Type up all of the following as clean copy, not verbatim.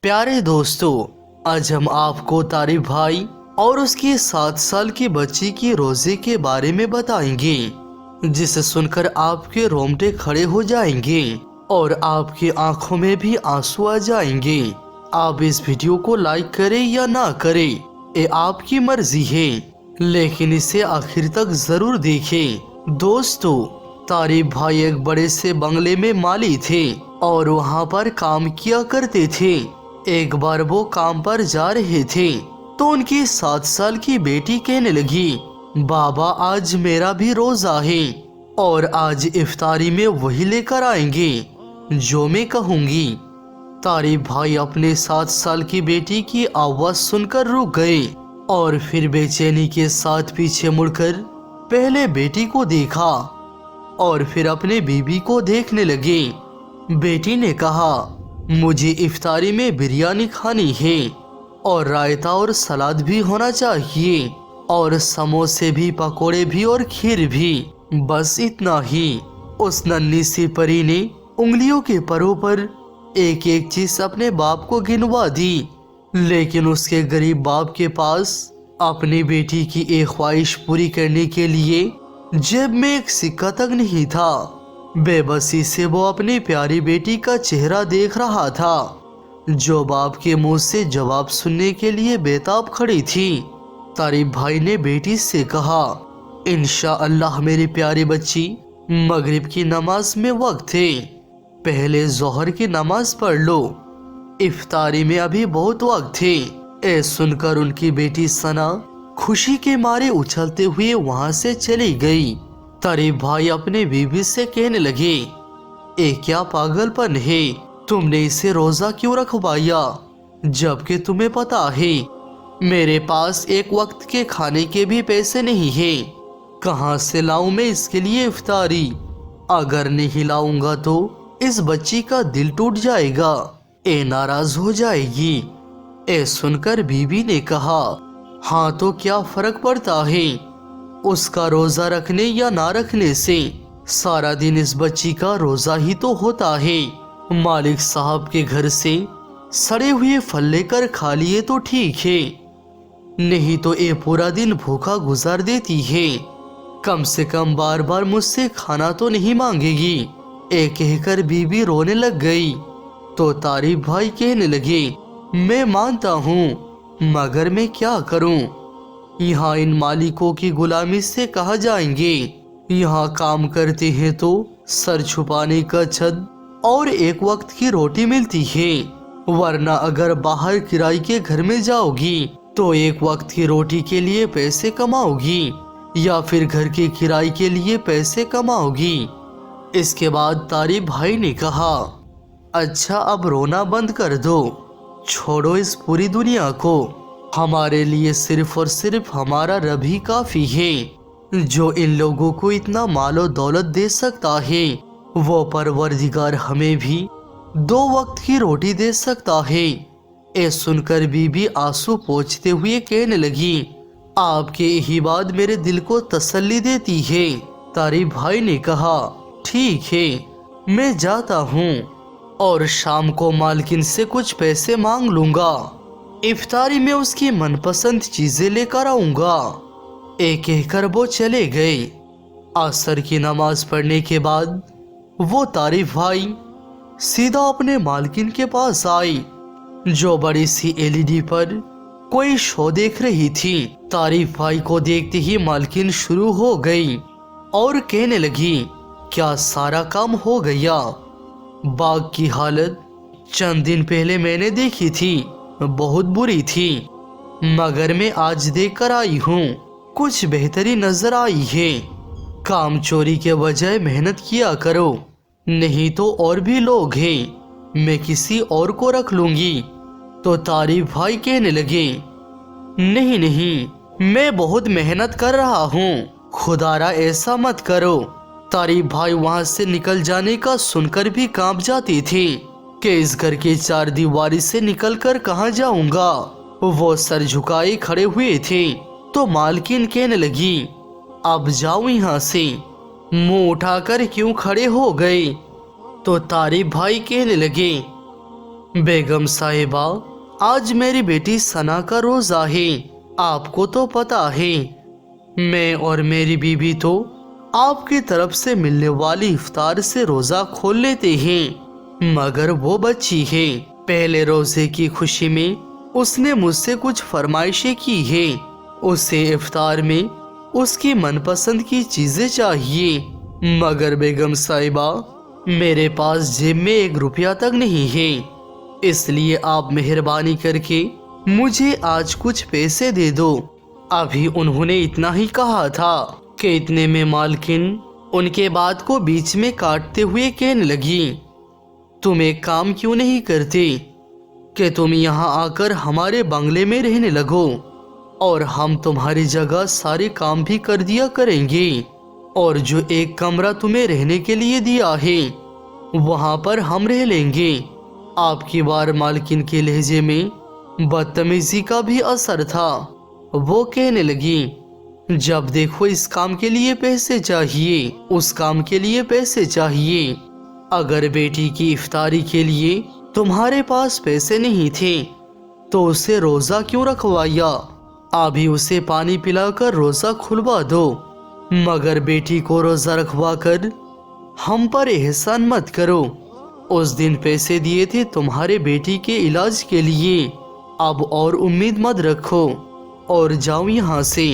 प्यारे दोस्तों, आज हम आपको तारिफ भाई और उसकी 7 साल की बच्ची की रोजे के बारे में बताएंगे, जिसे सुनकर आपके रोंगटे खड़े हो जाएंगे और आपकी आंखों में भी आंसू आ जाएंगे। आप इस वीडियो को लाइक करें या ना करें, ये आपकी मर्जी है, लेकिन इसे आखिर तक जरूर देखें। दोस्तों, तारिफ भाई एक बड़े से बंगले में माली थे और वहाँ पर काम किया करते थे। एक बार वो काम पर जा रहे थे तो उनकी 7 साल की बेटी कहने लगी, बाबा आज मेरा भी रोजा है और आज इफ्तारी में वही लेकर आएंगे जो मैं कहूँगी। तारिफ भाई अपने 7 साल की बेटी की आवाज सुनकर रुक गए और फिर बेचैनी के साथ पीछे मुड़कर पहले बेटी को देखा और फिर अपने बीबी को देखने लगे। बेटी ने कहा, मुझे इफ्तारी में बिरयानी खानी है और रायता और सलाद भी होना चाहिए और समोसे भी, पकोड़े भी और खीर भी, बस इतना ही। उस नन्ही सी परी ने उंगलियों के परों पर एक एक चीज अपने बाप को गिनवा दी, लेकिन उसके गरीब बाप के पास अपनी बेटी की एक ख्वाहिश पूरी करने के लिए जेब में एक सिक्का तक नहीं था। बेबसी से वो अपनी प्यारी बेटी का चेहरा देख रहा था, जो बाप के मुंह से जवाब सुनने के लिए बेताब खड़ी थी। तारिफ भाई ने बेटी से कहा, इंशाअल्लाह मेरी प्यारी बच्ची, मगरिब की नमाज में वक्त है, पहले जोहर की नमाज पढ़ लो, इफ्तारी में अभी बहुत वक्त है। ऐ सुनकर उनकी बेटी सना खुशी के मारे उछलते हुए वहां से चली गई। तारिफ भाई अपने बीबी से कहने लगे, ए क्या पागलपन है, तुमने इसे रोजा क्यों रखवाया, जबकि तुम्हें पता है मेरे पास एक वक्त के खाने के भी पैसे नहीं है, कहाँ से लाऊं मैं इसके लिए इफ्तारी, अगर नहीं लाऊंगा तो इस बच्ची का दिल टूट जाएगा, ए नाराज हो जाएगी। ए सुनकर बीबी ने कहा, हाँ तो क्या फर्क पड़ता है उसका रोजा रखने या ना रखने से, सारा दिन इस बच्ची का रोजा ही तो होता है। मालिक साहब के घर से सड़े हुए फल लेकर खा लिए तो ठीक है, नहीं तो ये पूरा दिन भूखा गुजार देती है, कम से कम बार बार मुझसे खाना तो नहीं मांगेगी। ए कहकर बीबी रोने लग गई तो तारिफ भाई कहने लगे, मैं मानता हूँ, मगर मैं क्या करूँ, यहाँ इन मालिकों की गुलामी से कहाँ जाएंगे, यहाँ काम करते हैं तो सर छुपाने का छत और एक वक्त की रोटी मिलती है, वरना अगर बाहर किराए के घर में जाओगी तो एक वक्त की रोटी के लिए पैसे कमाओगी या फिर घर के किराए के लिए पैसे कमाओगी। इसके बाद तारिफ भाई ने कहा, अच्छा अब रोना बंद कर दो, छोड़ो इस पूरी दुनिया को, हमारे लिए सिर्फ और सिर्फ हमारा रब ही काफी है, जो इन लोगों को इतना मालो दौलत दे सकता है, वो परवरदिगार हमें भी 2 वक्त की रोटी दे सकता है। ए सुनकर बीबी आंसू पोंछते हुए कहने लगी, आपके यही बात मेरे दिल को तसल्ली देती है। तारिफ भाई ने कहा, ठीक है, मैं जाता हूँ और शाम को मालकिन से कुछ पैसे मांग लूंगा, इफ्तारी में उसकी मनपसंद चीजें लेकर आऊंगा। एक कहकर वो चले गए। असर की नमाज पढ़ने के बाद वो तारिफ भाई सीधा अपने मालकिन के पास आई, जो बड़ी सी एलईडी पर कोई शो देख रही थी। तारिफ भाई को देखते ही मालकिन शुरू हो गई और कहने लगी, क्या सारा काम हो गया, बाग की हालत चंद दिन पहले मैंने देखी थी, बहुत बुरी थी, मगर मैं आज देख कर आई हूँ, कुछ बेहतरी नजर आई है, काम चोरी के बजाय मेहनत किया करो, नहीं तो और भी लोग हैं, मैं किसी और को रख लूंगी। तो तारिफ भाई कहने लगे, नहीं नहीं, मैं बहुत मेहनत कर रहा हूँ, खुदारा ऐसा मत करो। तारिफ भाई वहां से निकल जाने का सुनकर भी कांप जाती थी कि इस घर के 4 दीवारी से निकलकर कहाँ जाऊंगा। वो सर झुकाए खड़े हुए थे तो मालकिन कहने लगी, अब जाओ यहाँ से, मुंह उठाकर क्यों खड़े हो गए। तो तारिफ भाई कहने लगे, बेगम साहिबा, आज मेरी बेटी सना का रोजा है। आपको तो पता है मैं और मेरी बीवी तो आपकी तरफ से मिलने वाली इफ्तार से रोजा खोल लेते हैं, मगर वो बच्ची है। पहले रोजे की खुशी में उसने मुझसे कुछ फरमाइशें की है। उसे इफ्तार में उसकी मनपसंद की चीजें चाहिए, मगर बेगम साहिबा मेरे पास जेब में 1 रुपया तक नहीं है। इसलिए आप मेहरबानी करके मुझे आज कुछ पैसे दे दो। अभी उन्होंने इतना ही कहा था कि इतने में मालकिन उनके बात को बीच में काटते हुए कहने लगी, तुम एक काम क्यों नहीं करते कि तुम यहाँ आकर हमारे बंगले में रहने लगो और हम तुम्हारी जगह सारे काम भी कर दिया करेंगे, और जो एक कमरा तुम्हें रहने के लिए दिया है वहाँ पर हम रह लेंगे। आपकी बार मालकिन के लहजे में बदतमीजी का भी असर था। वो कहने लगी, जब देखो इस काम के लिए पैसे चाहिए, उस काम के लिए पैसे चाहिए। अगर बेटी की इफ्तारी के लिए तुम्हारे पास पैसे नहीं थे तो उसे रोजा क्यों रखवाया? अभी उसे पानी पिलाकर रोजा खुलवा दो, मगर बेटी को रोजा रखवा कर हम पर एहसान मत करो। उस दिन पैसे दिए थे तुम्हारे बेटी के इलाज के लिए, अब और उम्मीद मत रखो और जाओ यहाँ से।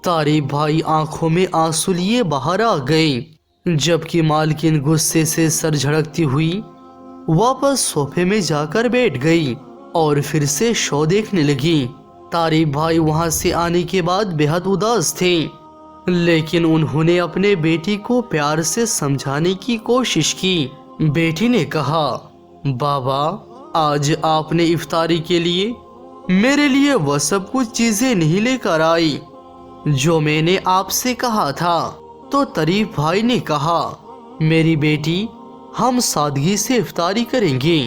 तारिब भाई आंखों में आंसू लिए बाहर आ गए, जबकि मालकिन गुस्से से सर झड़कती हुई वापस सोफे में जाकर बैठ गई और फिर से शो देखने लगी। तारिब भाई वहां से आने के बाद बेहद उदास थे, लेकिन उन्होंने अपने बेटी को प्यार से समझाने की कोशिश की। बेटी ने कहा, बाबा आज आपने इफ्तारी के लिए मेरे लिए वह सब कुछ चीजें नहीं लेकर आई जो मैंने आपसे कहा था। तो तारिब भाई ने कहा, मेरी बेटी हम सादगी से इफ्तारी करेंगे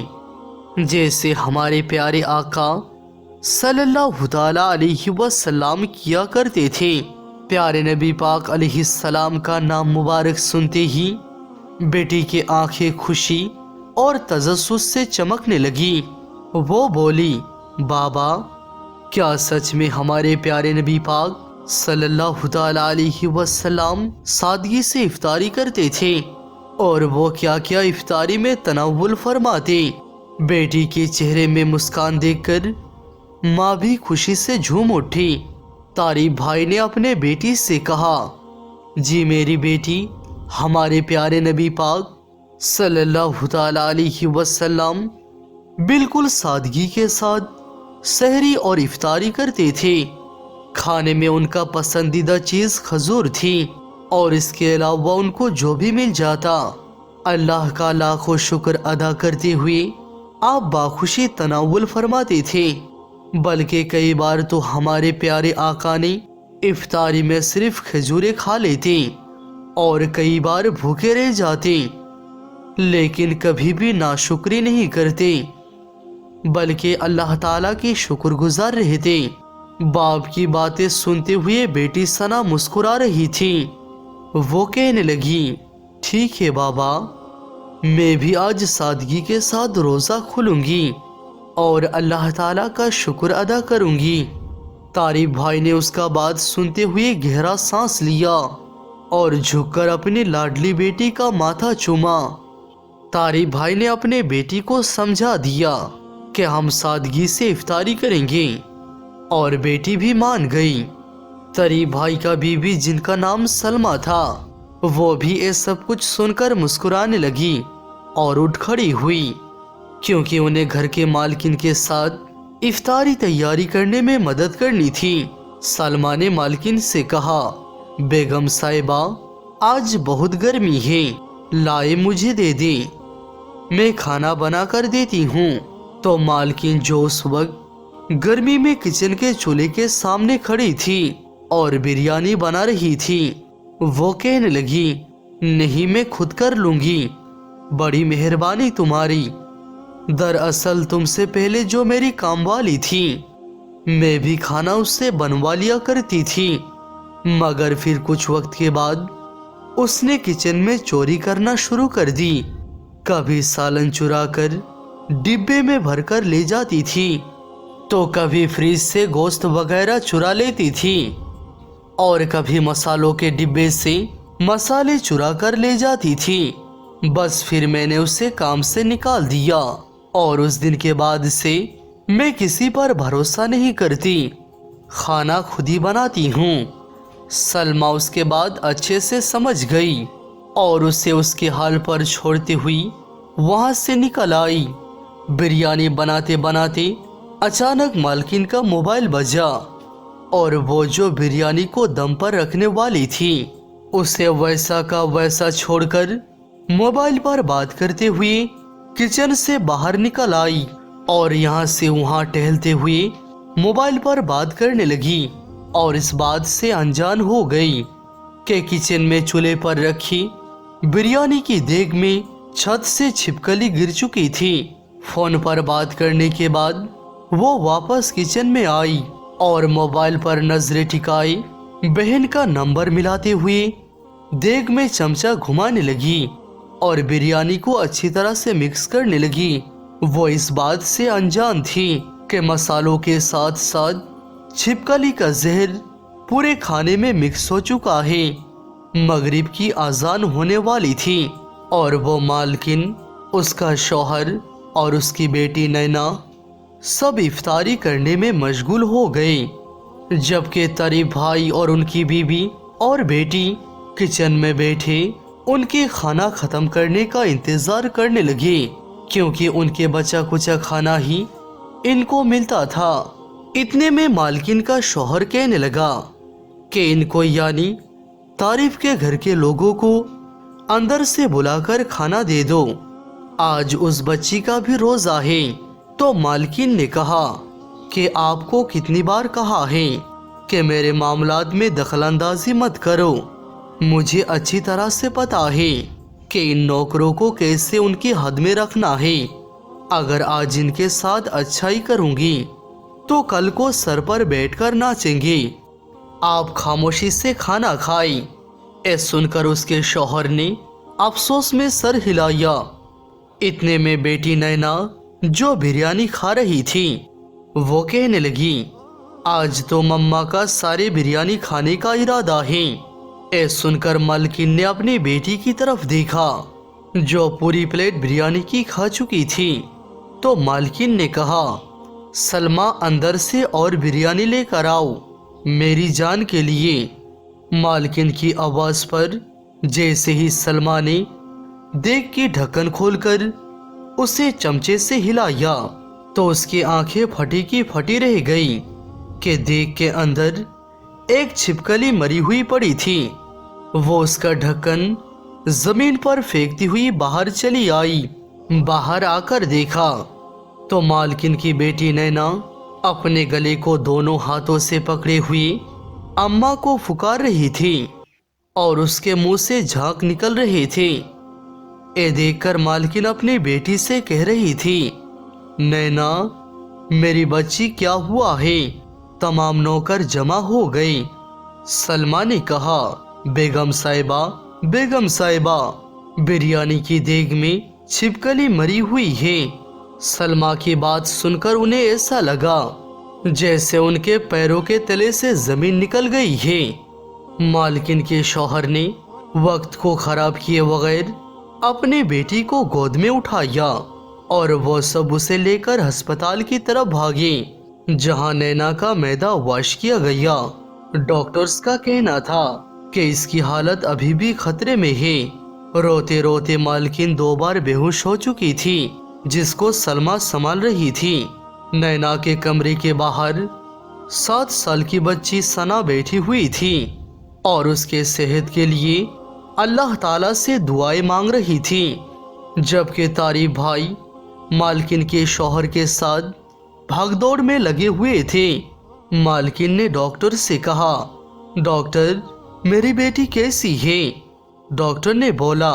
जैसे हमारे प्यारे आका सल्लल्लाहु ताला अलैहि वसल्लम किया करते थे। प्यारे नबी पाक अलैहिस्सलाम का नाम मुबारक सुनते ही बेटी की आंखें खुशी और तजस्सुस से चमकने लगी। वो बोली, बाबा क्या सच में हमारे प्यारे नबी पाक सल्लल्लाहु ताला अलैहि वसल्लम सादगी से इफ्तारी करते थे, और वो क्या क्या इफ्तारी में तनावुल फरमाते। बेटी के चेहरे में मुस्कान देखकर माँ भी खुशी से झूम उठी। तारिब भाई ने अपने बेटी से कहा, जी मेरी बेटी, हमारे प्यारे नबी पाक सल्लल्लाहु ताला अलैहि वसल्लम बिल्कुल सादगी के साथ सहरी और इफ्तारी करते थे। खाने में उनका पसंदीदा चीज खजूर थी, और इसके अलावा उनको जो भी मिल जाता अल्लाह का लाखों शुक्र अदा करते हुए आप बाखुशी तनावुल फरमाते थे। बल्कि कई बार तो हमारे प्यारे आका ने इफ्तारी में सिर्फ खजूरें खा लेते और कई बार भूखे रह जाते, लेकिन कभी भी नाशुक्री नहीं करते, बल्कि अल्लाह ताला के शुक्रगुजार रहते। बाप की बातें सुनते हुए बेटी सना मुस्कुरा रही थी। वो कहने लगी, ठीक है बाबा, मैं भी आज सादगी के साथ रोज़ा खुलूंगी और अल्लाह ताला का शुक्र अदा करूंगी। तारिब भाई ने उसका बात सुनते हुए गहरा सांस लिया और झुककर अपनी लाडली बेटी का माथा चूमा। तारिब भाई ने अपने बेटी को समझा दिया कि हम सादगी से इफ्तारी करेंगे, और बेटी भी मान गई। तारिब भाई का बीवी, जिनका नाम सलमा था, वो भी ये सब कुछ सुनकर मुस्कुराने लगी और उठ खड़ी हुई, क्योंकि उन्हें घर के मालकिन के साथ इफ्तारी तैयारी करने में मदद करनी थी। सलमा ने मालकिन से कहा, बेगम साहिबा आज बहुत गर्मी है, लाए मुझे दे दे, मैं खाना बना कर देती हूँ। तो मालकिन जो उस वक्त गर्मी में किचन के चूल्हे के सामने खड़ी थी और बिरयानी बना रही थी, वो कहने लगी, नहीं मैं खुद कर लूंगी, बड़ी मेहरबानी तुम्हारी। दरअसल तुमसे पहले जो मेरी कामवाली थी, मैं भी खाना उससे बनवा लिया करती थी, मगर फिर कुछ वक्त के बाद उसने किचन में चोरी करना शुरू कर दी। कभी सालन चुरा कर, डिब्बे में भरकर ले जाती थी, तो कभी फ्रिज से गोश्त वगैरह चुरा लेती थी और कभी मसालों के डिब्बे से मसाले चुरा कर ले जाती थी। बस फिर मैंने उसे काम से निकाल दिया और उस दिन के बाद से मैं किसी पर भरोसा नहीं करती, खाना खुद ही बनाती हूँ। सलमा उसके बाद अच्छे से समझ गई और उसे उसके हाल पर छोड़ते हुई वहाँ से निकल आई। बिरयानी बनाते बनाते अचानक मालकिन का मोबाइल बजा और वो जो बिरयानी को दम पर रखने वाली थी उसे वैसा का वैसा छोड़कर मोबाइल पर बात करते हुए किचन से बाहर निकल आई और यहाँ से वहाँ टहलते हुए मोबाइल पर बात करने लगी और इस बात से अनजान हो गई कि किचन में चूल्हे पर रखी बिरयानी की देग में छत से छिपकली गिर चुकी थी। फोन पर बात करने के बाद वो वापस किचन में आई और मोबाइल पर नजरें टिकाई बहन का नंबर मिलाते हुए देग में चमचा घुमाने लगी और बिरयानी को अच्छी तरह से मिक्स करने लगी। वो इस बात से अनजान थी कि मसालों के साथ साथ छिपकली का जहर पूरे खाने में मिक्स हो चुका है। मगरिब की अजान होने वाली थी और वो मालकिन, उसका शौहर और उसकी बेटी नैना सब इफ्तारी करने में मशगूल हो गए, जबकि तारिब भाई और उनकी बीवी और बेटी किचन में बैठे उनके खाना खत्म करने का इंतजार करने लगे, क्योंकि उनके बचा कुचा खाना ही इनको मिलता था। इतने में मालकिन का शौहर कहने लगा कि इनको यानी तारिफ के घर के लोगों को अंदर से बुलाकर खाना दे दो, आज उस बच्ची का भी रोजा है। तो मालकिन ने कहा कि आपको कितनी बार कहा है कि मेरे मामलात में दखलंदाजी मत करो, मुझे अच्छी तरह से पता है कि इन नौकरों को कैसे उनकी हद में रखना है। अगर आज इनके साथ अच्छाई करूंगी तो कल को सर पर बैठकर नाचेंगे। आप खामोशी से खाना खाएं। ऐ सुनकर उसके शौहर ने अफसोस में सर हिलाया। इतने में बेटी नैना जो बिरयानी खा रही थी वो कहने लगी, आज तो मम्मा का सारे बिरयानी खाने का इरादा है। ऐ सुनकर मालकिन ने अपनी बेटी की तरफ देखा जो पूरी प्लेट बिरयानी की खा चुकी थी। तो मालकिन ने कहा, सलमा अंदर से और बिरयानी लेकर आओ मेरी जान के लिए। मालकिन की आवाज पर जैसे ही सलमा ने देग की ढक्कन खोलकर उसे चमचे से हिलाया तो उसकी आंखें फटी की फटी रह गई कि देग के अंदर एक छिपकली मरी हुई पड़ी थी। वो उसका ढक्कन जमीन पर फेंकती हुई बाहर चली आई। बाहर आकर देखा तो मालकिन की बेटी नैना अपने गले को दोनों हाथों से पकड़े हुए अम्मा को पुकार रही थी और उसके मुंह से झाग निकल रहे थे। ये देखकर मालकिन अपनी बेटी से कह रही थी, नैना मेरी बच्ची क्या हुआ है? तमाम नौकर जमा हो गए। सलमा ने कहा, बेगम साहिबा बिरयानी की देग में छिपकली मरी हुई है। सलमा की बात सुनकर उन्हें ऐसा लगा जैसे उनके पैरों के तले से जमीन निकल गई है। मालकिन के शौहर ने वक्त को खराब किए बगैर अपनी बेटी को गोद में उठाया और वो सब उसे लेकर अस्पताल की तरफ भागे, जहां नैना का मैदा वाश किया गया। डॉक्टर्स का कहना था कि इसकी हालत अभी भी खतरे में है। रोते रोते मालकिन 2 बार बेहोश हो चुकी थी, जिसको सलमा संभाल रही थी। नैना के कमरे के बाहर 7 साल की बच्ची सना बैठी हुई थी और उसके सेहत के लिए अल्लाह ताला से दुआएं मांग रही थी, जबकि तारिब भाई मालकिन के शौहर के साथ भागदौड़ में लगे हुए थे। मालकिन ने डॉक्टर से कहा, डॉक्टर मेरी बेटी कैसी है? डॉक्टर ने बोला,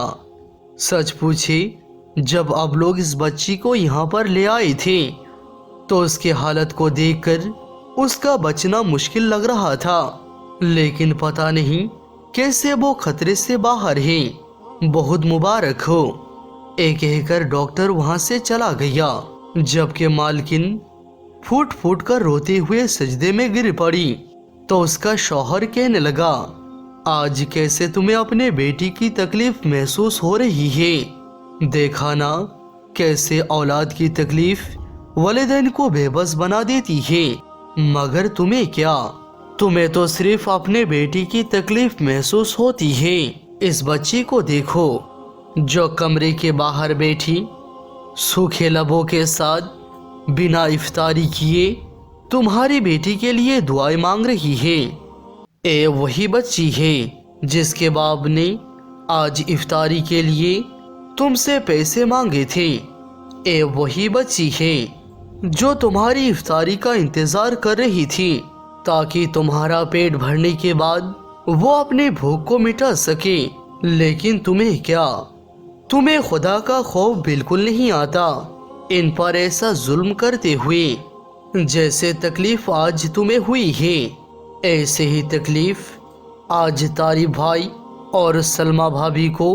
सच पूछे जब आप लोग इस बच्ची को यहाँ पर ले आए थे तो उसकी हालत को देखकर उसका बचना मुश्किल लग रहा था, लेकिन पता नहीं कैसे वो खतरे से बाहर है। बहुत मुबारक हो। कह कर डॉक्टर वहां से चला गया, जबकि मालकिन फूट फूट कर रोते हुए सजदे में गिर पड़ी। तो उसका शौहर कहने लगा, आज कैसे तुम्हें अपने बेटी की तकलीफ महसूस हो रही है? देखा ना कैसे औलाद की तकलीफ वालिदैन को बेबस बना देती है। मगर तुम्हें क्या, तुम्हें तो सिर्फ अपने बेटी की तकलीफ महसूस होती है। इस बच्ची को देखो जो कमरे के बाहर बैठी सूखे लबों के साथ बिना इफ्तारी किए तुम्हारी बेटी के लिए दुआएं मांग रही है। ये वही बच्ची है जिसके बाप ने आज इफ्तारी के लिए तुमसे पैसे मांगे थे। ये वही बच्ची है जो तुम्हारी इफ्तारी का इंतजार कर रही थी ताकि तुम्हारा पेट भरने के बाद वो अपने भूख को मिटा सके। लेकिन तुम्हें क्या, तुम्हें खुदा का खौफ बिल्कुल नहीं आता इन पर ऐसा जुल्म करते हुए। जैसे तकलीफ आज तुम्हें हुई है, ऐसे ही तकलीफ आज तारिब भाई और सलमा भाभी को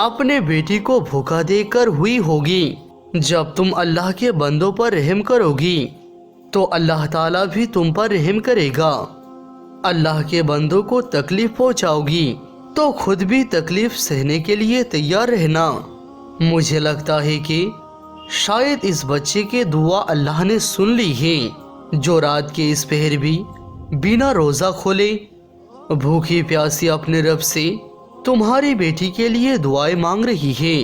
अपने बेटी को भूखा देकर हुई होगी। जब तुम अल्लाह के बंदों पर रहम करोगी तो अल्लाह ताला भी तुम पर रहम करेगा। अल्लाह के बंदों को तकलीफ पहुंचाओगी तो खुद भी तकलीफ सहने के लिए तैयार रहना। मुझे लगता है कि शायद इस बच्चे के दुआ अल्लाह ने सुन ली है, जो रात के इस पहर भी बिना रोज़ा खोले भूखी प्यासी अपने रब से तुम्हारी बेटी के लिए दुआएं मांग रही है।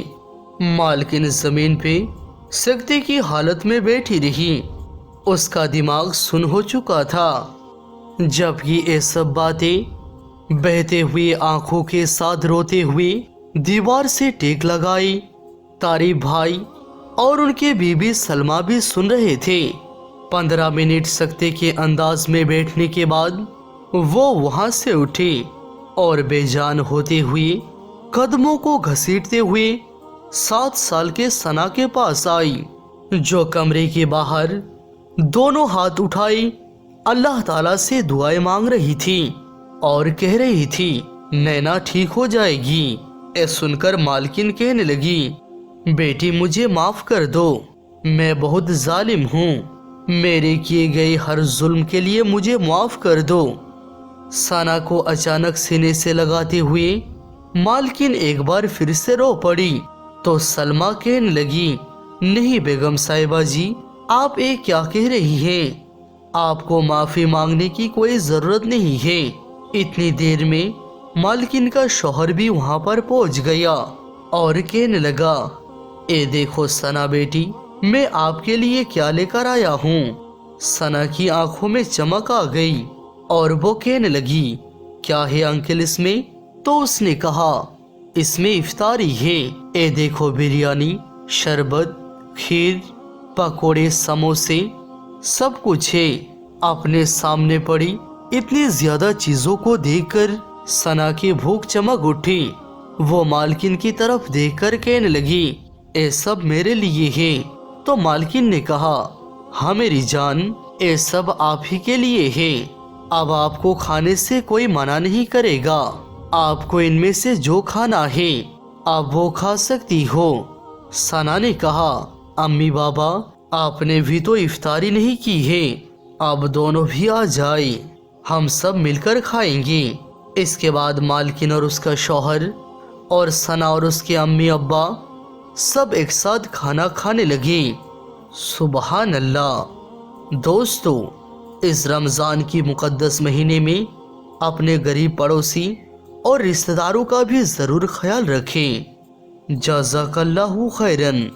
मालकिन ज़मीन पे सख्ती की हालत में बैठी रही। उसका दिमाग सुन हो चुका था। जबकि ये सब बातें बहते हुए आंखों के साथ रोते हुए दीवार से टेक लगाई तारिब भाई और उनके बीबी सलमा भी सुन रहे थे। 15 मिनट सख्ते के अंदाज में बैठने के बाद वो वहां से उठे और बेजान होते हुए कदमों को घसीटते हुए 7 साल के सना के पास आई, जो कमरे के बाहर दोनों हाथ उठाए अल्लाह ताला से दुआएं मांग रही थी और कह रही थी नैना ठीक हो जाएगी। ये सुनकर मालकिन कहने लगी, बेटी मुझे माफ कर दो, मैं बहुत जालिम हूँ, मेरे किए गए हर जुल्म के लिए मुझे माफ कर दो। सना को अचानक सीने से लगाते हुए मालकिन एक बार फिर से रो पड़ी तो सलमा कहने लगी, नहीं बेगम साहिबा जी, आप ये क्या कह रही हैं? आपको माफी मांगने की कोई जरूरत नहीं है। इतनी देर में मालकिन का शौहर भी वहां पर पहुंच गया और कहने लगा, ए देखो सना बेटी, मैं आपके लिए क्या लेकर आया हूँ। सना की आंखों में चमक आ गई और वो कहने लगी, क्या है अंकल इसमें? तो उसने कहा, इसमें इफ्तारी है। ए देखो बिरयानी, शरबत, खीर, पकोड़े, समोसे, सब कुछ है। अपने सामने पड़ी इतनी ज्यादा चीजों को देखकर सना की भूख चमक उठी। वो मालकिन की तरफ देखकर कहने लगी, ये सब मेरे लिए है। तो मालकिन ने कहा, हाँ मेरी जान, ये सब आप ही के लिए है। अब आपको खाने से कोई मना नहीं करेगा। आपको इनमें से जो खाना है आप वो खा सकती हो। सना ने कहा, अम्मी बाबा, आपने भी तो इफ्तारी नहीं की है, अब दोनों भी आ जाए, हम सब मिलकर खाएंगे। इसके बाद मालकिन और उसका शौहर और सना और उसके अम्मी अब्बा सब एक साथ खाना खाने लगे। सुबहान अल्लाह। दोस्तों, इस रमज़ान की मुक़द्दस महीने में अपने गरीब पड़ोसी और रिश्तेदारों का भी ज़रूर ख्याल रखें। जज़ाकल्लाहु खैरन।